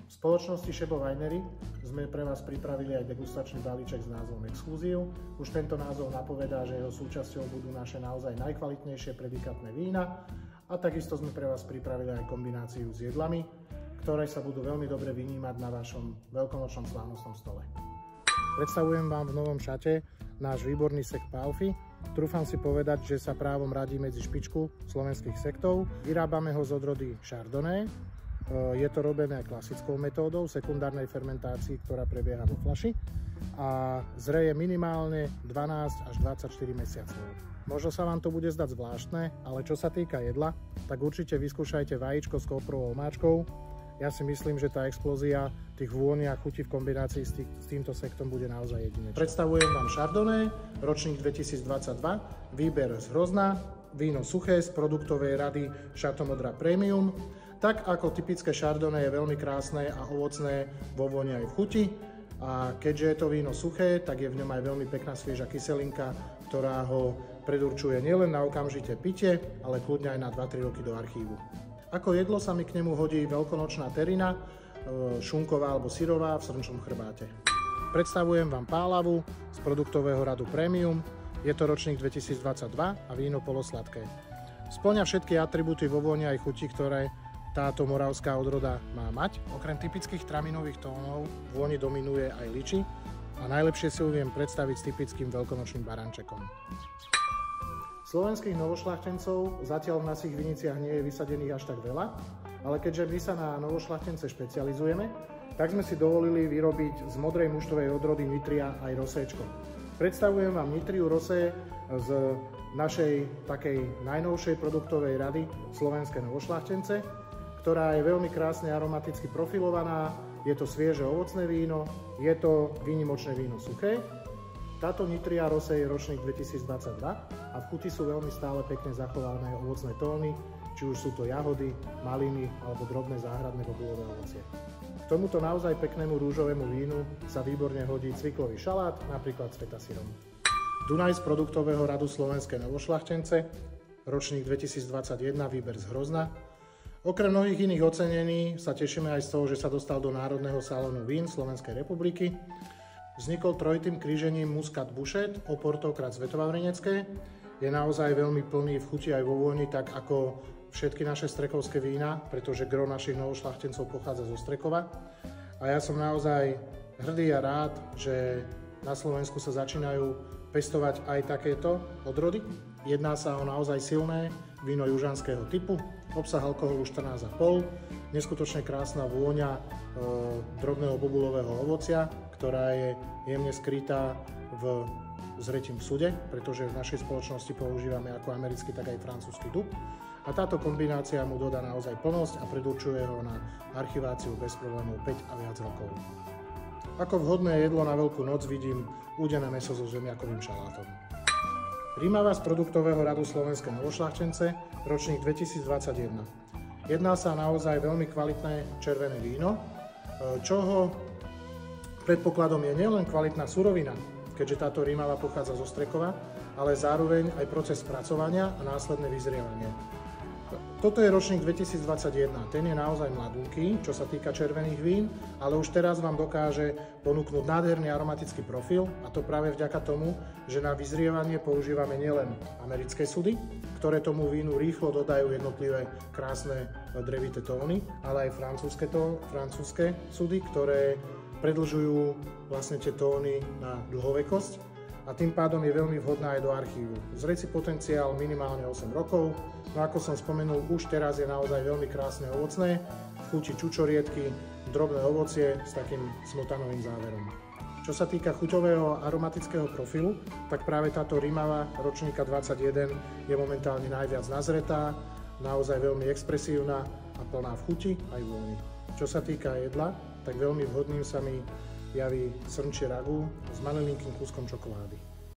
V spoločnosti Šebo Winery sme pre vás pripravili aj degustačný balíček s názvom Exclusive. Už tento názov napovedá, že jeho súčasťou budú naše naozaj najkvalitnejšie predikátne vína a takisto sme pre vás pripravili aj kombináciu s jedlami, ktoré sa budú veľmi dobre vynímať na vašom veľkonočnom slávnostnom stole. Predstavujem vám v novom šate náš výborný sekt Palfy. Trúfam si povedať, že sa právom radí medzi špičku slovenských sektov. Vyrábame ho z odrody Chardonnay. Je to robené klasickou metódou sekundárnej fermentácii, ktorá prebieha vo fľaši a zreje minimálne 12 až 24 mesiacov. Možno sa vám to bude zdať zvláštne, ale čo sa týka jedla, tak určite vyskúšajte vajíčko s koprovou omáčkou. Ja si myslím, že tá explózia tých vôní a chutí v kombinácii s týmto sektom bude naozaj jedinečná. Predstavujem vám Chardonnay, ročník 2022, výber z Hrozna, víno suché z produktovej rady Chateau Modra Premium. Tak ako typické Chardonnay je veľmi krásne a ovocné vo vôni aj v chuti. A keďže je to víno suché, tak je v ňom aj veľmi pekná svieža kyselinka, ktorá ho predurčuje nielen na okamžité pitie, ale kľudne aj na 2-3 roky do archívu. Ako jedlo sa mi k nemu hodí veľkonočná terina, šunková alebo syrová v srnčom chrbáte. Predstavujem vám Pálavu z produktového radu Premium. Je to ročník 2022 a víno polosladké. Spĺňa všetky atribúty vo vôni aj chuti, ktoré táto moravská odroda má mať. Okrem typických traminových tónov vôni dominuje aj liči a najlepšie si ho viem predstaviť s typickým veľkonočným barančekom. Slovenských novošľachtencov zatiaľ v našich viniciach nie je vysadených až tak veľa, ale keďže my sa na novošľachtence špecializujeme, tak sme si dovolili vyrobiť z modrej muštovej odrody Nitria aj roséčko. Predstavujem vám Nitriu Rosé z našej takej najnovšej produktovej rady Slovenské novošľachtence, ktorá je veľmi krásne aromaticky profilovaná, je to svieže ovocné víno, je to výnimočné víno suché. Táto Nitria Rosé je ročník 2022 a v chuti sú veľmi stále pekne zachované ovocné tóny, či už sú to jahody, maliny alebo drobné záhradné bobulové ovocie. K tomuto naozaj peknému rúžovému vínu sa výborne hodí cviklový šalát, napríklad s fetasírom. Dunaj z produktového radu Slovenské novošľachtence, ročník 2021, výber z Hrozna. Okrem mnohých iných ocenení sa tešíme aj z toho, že sa dostal do Národného salónu vín Slovenskej republiky. Vznikol trojitým krížením Muscat Bouschet, Oporto x Svetova-Vrenecké. Je naozaj veľmi plný v chuti aj vo vôni, tak ako všetky naše strekovské vína, pretože gro našich novošľachtencov pochádza zo Strekova. A ja som naozaj hrdý a rád, že na Slovensku sa začínajú pestovať aj takéto odrody. Jedná sa o naozaj silné víno južanského typu, obsah alkoholu 14,5, neskutočne krásna vôňa drobného bobulového ovocia, ktorá je jemne skrytá v zretím sude, pretože v našej spoločnosti používame ako americký, tak aj francúzsky dub. A táto kombinácia mu dodá naozaj plnosť a predurčuje ho na archiváciu bez problémov 5 a viac rokov. Ako vhodné jedlo na Veľkú noc vidím údené mäso so zemiakovým šalátom. Rímava z produktového radu Slovenské novošľachtence, ročník 2021. Jedná sa naozaj veľmi kvalitné červené víno, čoho predpokladom je nielen kvalitná surovina, keďže táto Rímava pochádza zo Strekova, ale zároveň aj proces spracovania a následné vyzrievanie. Toto je ročník 2021, ten je naozaj mladúky, čo sa týka červených vín, ale už teraz vám dokáže ponúknuť nádherný aromatický profil, a to práve vďaka tomu, že na vyzrievanie používame nielen americké sudy, ktoré tomu vínu rýchlo dodajú jednotlivé krásne drevité tóny, ale aj francúzske sudy, ktoré predĺžujú vlastne tie tóny na dlhovekosť a tým pádom je veľmi vhodná aj do archívu. Zreci potenciál minimálne 8 rokov, no ako som spomenul, už teraz je naozaj veľmi krásne ovocné, v chuti čučoriedky, drobné ovocie s takým smotanovým záverom. Čo sa týka chuťového aromatického profilu, tak práve táto Rímava ročníka 21 je momentálne najviac nazretá, naozaj veľmi expresívna a plná v chuti aj vôni. Čo sa týka jedla, tak veľmi vhodným sa mi javí srnčie ragu s malilinkým kúskom čokolády.